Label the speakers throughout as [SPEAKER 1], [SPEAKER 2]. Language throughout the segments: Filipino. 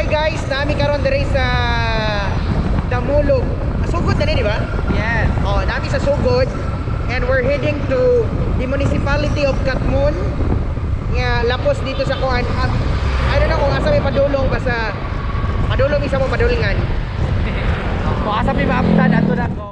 [SPEAKER 1] guys, nami karon diri sa Damulog. Sugod na ni, di ba?
[SPEAKER 2] Yes.
[SPEAKER 1] Oh, nami sa Sugod and we're heading to the municipality of Katmon. Nga lapos dito sa kuan. I don't know kung asa may padulong basta padulong isa mo padulingan.
[SPEAKER 2] Kung asa may maaptan ato na ko.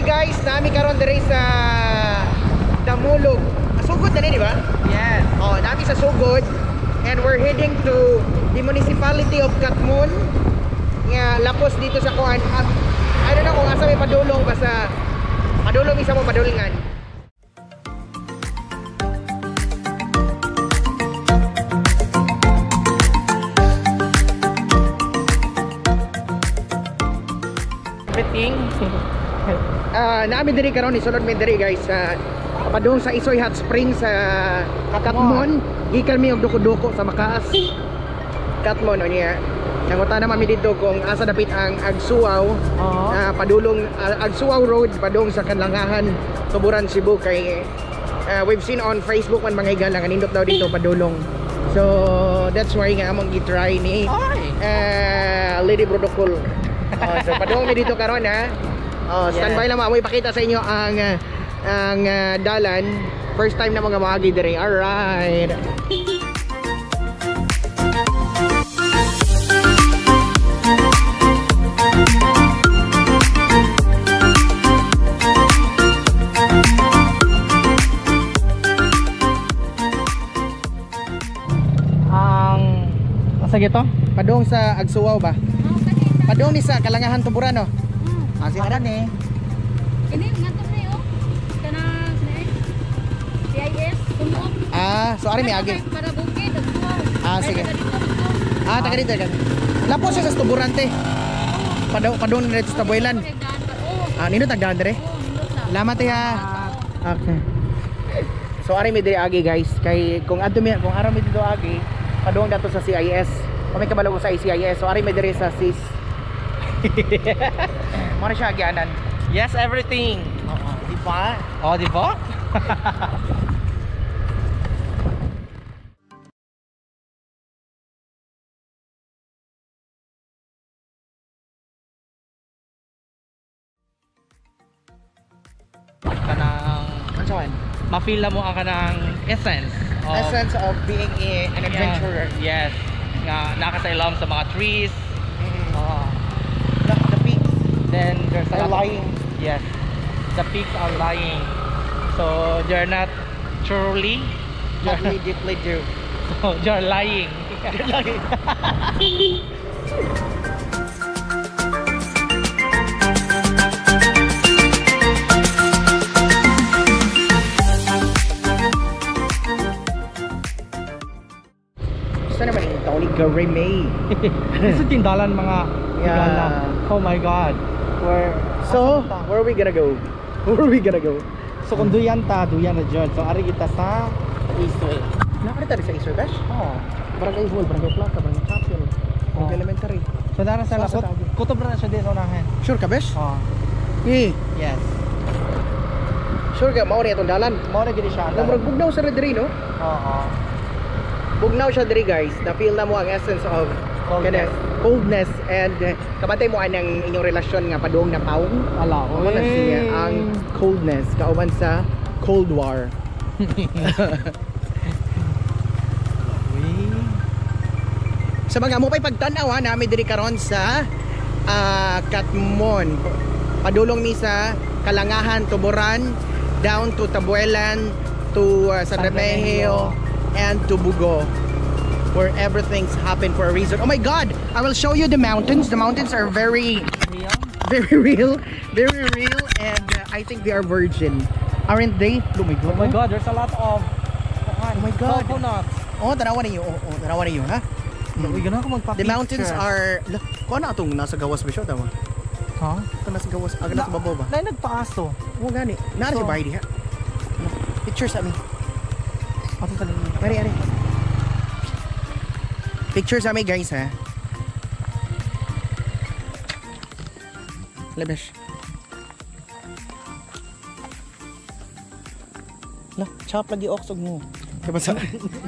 [SPEAKER 1] Guys, nami karon diri sa Damulog. Sugod na ni, di ba?
[SPEAKER 2] Yes.
[SPEAKER 1] Oh, nami sa Sugod and we're heading to the municipality of Katmon. Nga lapos dito sa kuan. I don't know kung asa may padulong basta padulong isa mo padulingan.
[SPEAKER 2] Everything.
[SPEAKER 1] Namin diri karon isulod mi diri guys sa padung sa Isoy Hot Springs sa Katmon. Gikan mi og duko-duko sa Makaas. Katmon niya. Nangutan naman mi dito kung asa dapit ang Agsuaw. Padulong Agsuaw Road padung sa Kanlangahan, Tuburan, Cebu kay we've seen on Facebook man mga higalang nindot daw dito padulong. So that's why nga among gi-try ni Lady Protocol. So padung mi dito karon ha. Standby lang mo ipakita sa inyo ang dalan. First time na mga maagi dire. Alright.
[SPEAKER 2] Asa gito?
[SPEAKER 1] Padung sa Agsuaw ba? Padung ni sa Kalangahan, Tuburan no?
[SPEAKER 2] Sinaran eh.
[SPEAKER 3] Ini ngatur na yun. Kanang CIS, tunog.
[SPEAKER 1] So ari may agi.
[SPEAKER 3] Para bukid,
[SPEAKER 1] sige. Taga dito kan. Lapos siya sa Tuburan te. Padung na dito sa Tabuelan. Nindot tagdaan dire? Salamat ha. Okay. So ari may dire agi guys. Kay kung adto mi kung araw mi dito agi, padung dato sa CIS. Kami kabalo sa CIS. So ari may dire sa SIS. Mara siya agyanan.
[SPEAKER 2] Yes, everything.
[SPEAKER 1] Di ba?
[SPEAKER 2] Oh, di ba?
[SPEAKER 1] Kanang
[SPEAKER 2] ma-feel mo ang kanang essence
[SPEAKER 1] of being an adventurer.
[SPEAKER 2] Yes. Nga nakasailam sa mga trees.
[SPEAKER 1] The peaks.
[SPEAKER 2] Then there's a lot
[SPEAKER 1] lying.
[SPEAKER 2] Yes. The peaks are lying. So they're not truly.
[SPEAKER 1] Deeply do.
[SPEAKER 2] So you're lying.
[SPEAKER 1] Sana naman yung Tony Gareme.
[SPEAKER 2] This is tindalan mga
[SPEAKER 1] Yeah.
[SPEAKER 2] Oh my god. Where
[SPEAKER 1] are we gonna go? Where are we gonna go?
[SPEAKER 2] So kung duyan na dyan. So ari kita sa Isoy.
[SPEAKER 1] Nakarita rin sa Isoy, Besh? Barangay Hall, Barangay Plaza, Barangay Chapel, Barangay Elementary.
[SPEAKER 2] So dara sa lakot. Kutob na siya din sa unahan.
[SPEAKER 1] Sure ka, Besh?
[SPEAKER 2] Yes.
[SPEAKER 1] Sure ka, mauna itong dalan.
[SPEAKER 2] Mauna gini siya.
[SPEAKER 1] Namurag bugnaw sa diri, no? Bugnaw siya diri guys. Na-feel na mo ang essence of coldness and kabantay mo anang inyong relasyon nga paduong na paong.
[SPEAKER 2] Ala,
[SPEAKER 1] na siya ang coldness kauban sa Cold War. Sa mga mo pa'y pagtanaw namin diri karon sa Katmon. Padulong mi sa Kalangahan, Tuburan, down to Tabuelan, to San Remigio, and to Bugo, where everything's happened for a reason. Oh my god, I will show you the mountains. The mountains are very real, very real, and I think they are virgin. Aren't they? Oh my god.
[SPEAKER 2] Oh my god, there's a lot of
[SPEAKER 1] Oh my god.
[SPEAKER 2] coconuts.
[SPEAKER 1] Oh, tanawan ninyo. Oh, tanawan ninyo, ha?
[SPEAKER 2] Uy, gano'n ako magpa-picture.
[SPEAKER 1] The mountains are... Kung ano itong nasa gawas ba siya? Tama?
[SPEAKER 2] Huh?
[SPEAKER 1] Ito nasa gawas. Nasa babaw ba?
[SPEAKER 2] Na nagpaaso.
[SPEAKER 1] Oo, gani. Nara siya bahay diha. Pictures sa amin.
[SPEAKER 2] Ato sa limin.
[SPEAKER 1] Ari. Pictures sa amin, guys, ha? Labesh. Chop lagi oksog mo. Diba sa...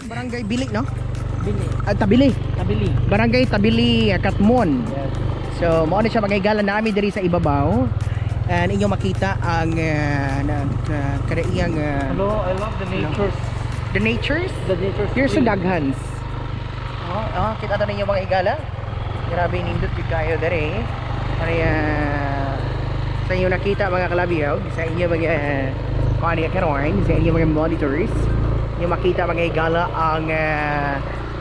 [SPEAKER 1] Barangay Bili, no?
[SPEAKER 2] Bili.
[SPEAKER 1] Tabili.
[SPEAKER 2] Tabili.
[SPEAKER 1] Barangay Tabili, Katmon.
[SPEAKER 2] Yes.
[SPEAKER 1] So, mao na siya magaygalan namin diri sa ibabaw. And inyo makita ang kadaiyang
[SPEAKER 2] Hello, I love the natures.
[SPEAKER 1] the natures.
[SPEAKER 2] The natures.
[SPEAKER 1] Here's the daghans. Kita to ninyo mga higala. Grabe nindot yung kayo diri. Kaya sa inyo nakita mga kalabiyaw, sa inyo mga kani karon, sa inyo mga monitors, inyo makita mga higala ang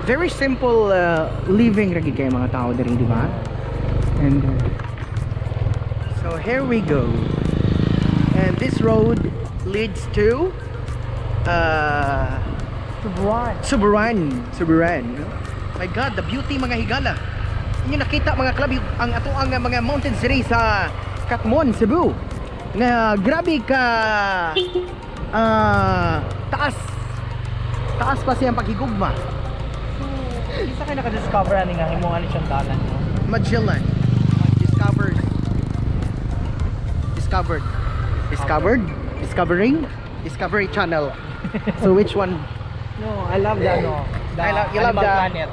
[SPEAKER 1] very simple living ragi kay mga tao diri, di ba? And so here we go. And this road leads to Suburan. My god, the beauty mga higala. Inyo nakita mga klabi ang ato ang mga mountains diri sa Katmon, Cebu. Nga grabe ka taas pa siyang paghigugma.
[SPEAKER 2] So, isa kayo naka-discover ani nga himuan siyang dalan no?
[SPEAKER 1] Magellan Discovery Channel. So which one?
[SPEAKER 2] No, I love the ano.
[SPEAKER 1] You love
[SPEAKER 2] Animal
[SPEAKER 1] the
[SPEAKER 2] Planet.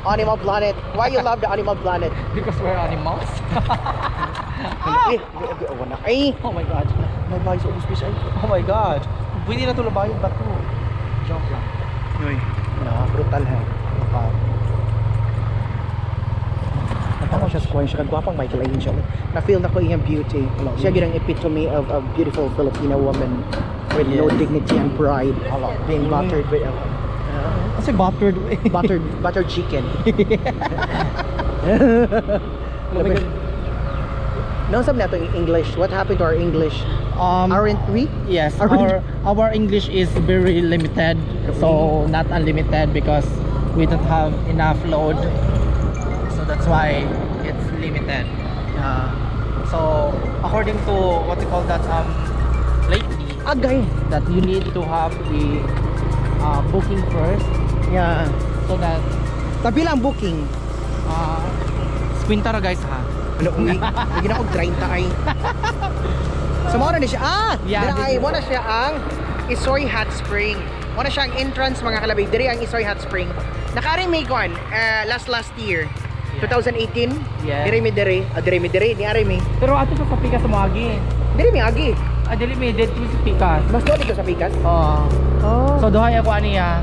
[SPEAKER 1] Animal Planet. Why you love the Animal Planet?
[SPEAKER 2] Because we're animals.
[SPEAKER 1] Oh my god. My body's almost busy.
[SPEAKER 2] Oh my god. Pwede na ito labayon ba ito? Joke lang.
[SPEAKER 1] Uy. Brutal ha. Natama siya sa kuha siya. Kagwapang Michael Angel. Na-feel na ko iyang beauty. Siya ginang epitome of a beautiful Filipino woman with no dignity and pride. Being battered with
[SPEAKER 2] Kasi buttered.
[SPEAKER 1] buttered chicken. No, sabi nato in English. What happened to our English? Aren't we?
[SPEAKER 2] Yes,
[SPEAKER 1] Aren't-
[SPEAKER 2] our English is very limited, so not unlimited because we don't have enough load. So that's why it's limited. So according to what you call that lately,
[SPEAKER 1] Agay.
[SPEAKER 2] that you need to have the booking first,
[SPEAKER 1] Yeah.
[SPEAKER 2] so that
[SPEAKER 1] Tabi lang booking.
[SPEAKER 2] squintara guys ha.
[SPEAKER 1] Ano uy? Lagi na ako 30 ay. So mo na siya.
[SPEAKER 2] Yeah,
[SPEAKER 1] Dira ay
[SPEAKER 2] this is-
[SPEAKER 1] mo na siya ang Isoy Hot Spring. Mo na siya ang entrance mga kalabay. Diri ang Isoy Hot Spring. Nakaring may kuan last year.
[SPEAKER 2] Yeah.
[SPEAKER 1] 2018.
[SPEAKER 2] Yeah.
[SPEAKER 1] Diri mi diri ni ari mi.
[SPEAKER 2] Pero ato sa Pikas sa Moagi.
[SPEAKER 1] Diri mi agi.
[SPEAKER 2] Dili may dead to sa Pikas.
[SPEAKER 1] Mas doon dito sa Pikas.
[SPEAKER 2] Oh.
[SPEAKER 1] Oh.
[SPEAKER 2] So duha ako aniya.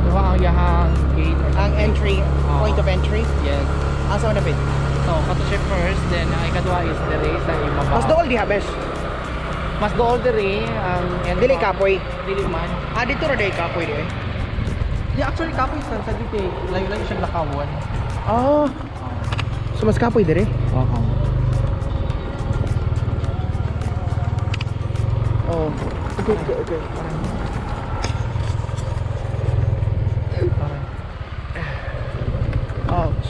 [SPEAKER 2] Duha ang yahang gate.
[SPEAKER 1] Ang entry, point of entry.
[SPEAKER 2] Yes.
[SPEAKER 1] Asa man bit?
[SPEAKER 2] So kato siya first, then ang ikaduha is diri sa imabaw.
[SPEAKER 1] Mas dool diha bes.
[SPEAKER 2] Mas dool diri ang
[SPEAKER 1] Dili kapoy.
[SPEAKER 2] Dili man.
[SPEAKER 1] Dito ra day kapoy di.
[SPEAKER 2] Yeah, actually kapoy sa dito. Layo-layo siya lakawon.
[SPEAKER 1] Oh. So mas kapoy diri.
[SPEAKER 2] Oo.
[SPEAKER 1] Oh. Okay. Ouch.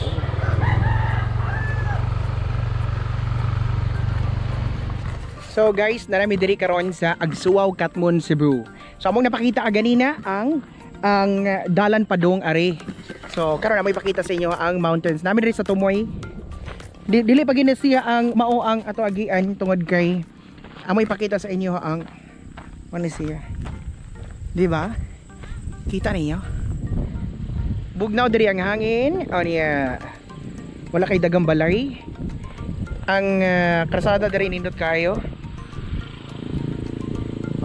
[SPEAKER 1] So guys, narami diri karon sa Agsuaw, Katmon, Cebu. So among napakita ganina ang dalan padong ari. So karon amoy pakita sa inyo ang mountains. Nami diri sa Tumoy. Dili pa gina siya ang mao ang ato agian tungod kay amoy pakita sa inyo ang ano siya. Di ba? Kita niyo? Bugnaw diri ang hangin. O niya. Wala kay dagang balay. Ang krasada diri nindot kayo.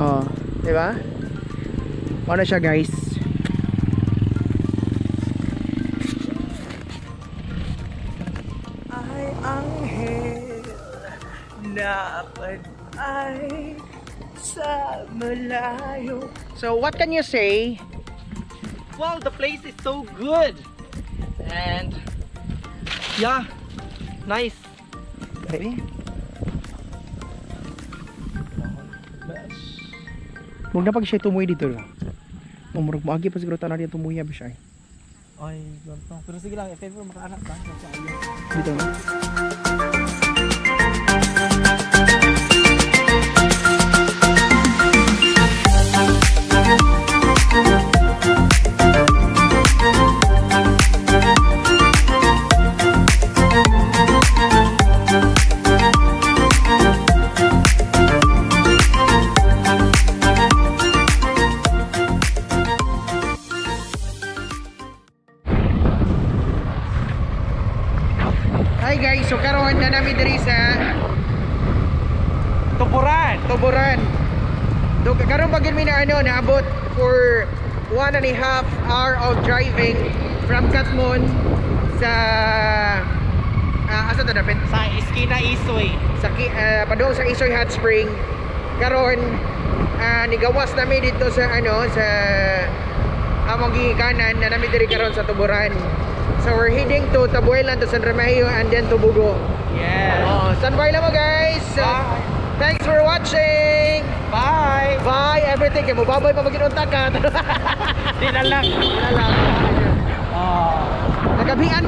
[SPEAKER 1] Oh, di ba? Ano siya, guys? Ay anghel na ay sa malayo. So what can you say?
[SPEAKER 2] Wow, the place is so good. And yeah, nice.
[SPEAKER 1] Ready? Huwag na pag siya tumuy dito lang. Murag mo agi pa siguro tanan diya tumuya ba siya.
[SPEAKER 2] Ay, ganito. Pero sige lang, if ever makaanak ka, sa iyo.
[SPEAKER 1] Dito na. Hi guys, so karon na namin diri sa Tuburan. Do karon pag mi na naabot for 1.5 hour of driving from Katmon sa asa to dapat
[SPEAKER 2] Sa Iskina Isoy.
[SPEAKER 1] sa padung sa Isoy Hot Spring. Karon nigawas namin dito sa sa among gikanan na namin diri karon sa Tuburan. So we're heading to Tabuelan, to San Remigio, and then to Bugo.
[SPEAKER 2] Yes.
[SPEAKER 1] Standby lang mo guys.
[SPEAKER 2] Bye.
[SPEAKER 1] Thanks for watching.
[SPEAKER 2] Bye.
[SPEAKER 1] Bye everything. Kaya mo babay pa mag-inunta ka.
[SPEAKER 2] Di na lang.
[SPEAKER 1] Wala lang.
[SPEAKER 2] Oh.
[SPEAKER 1] Nagabihan.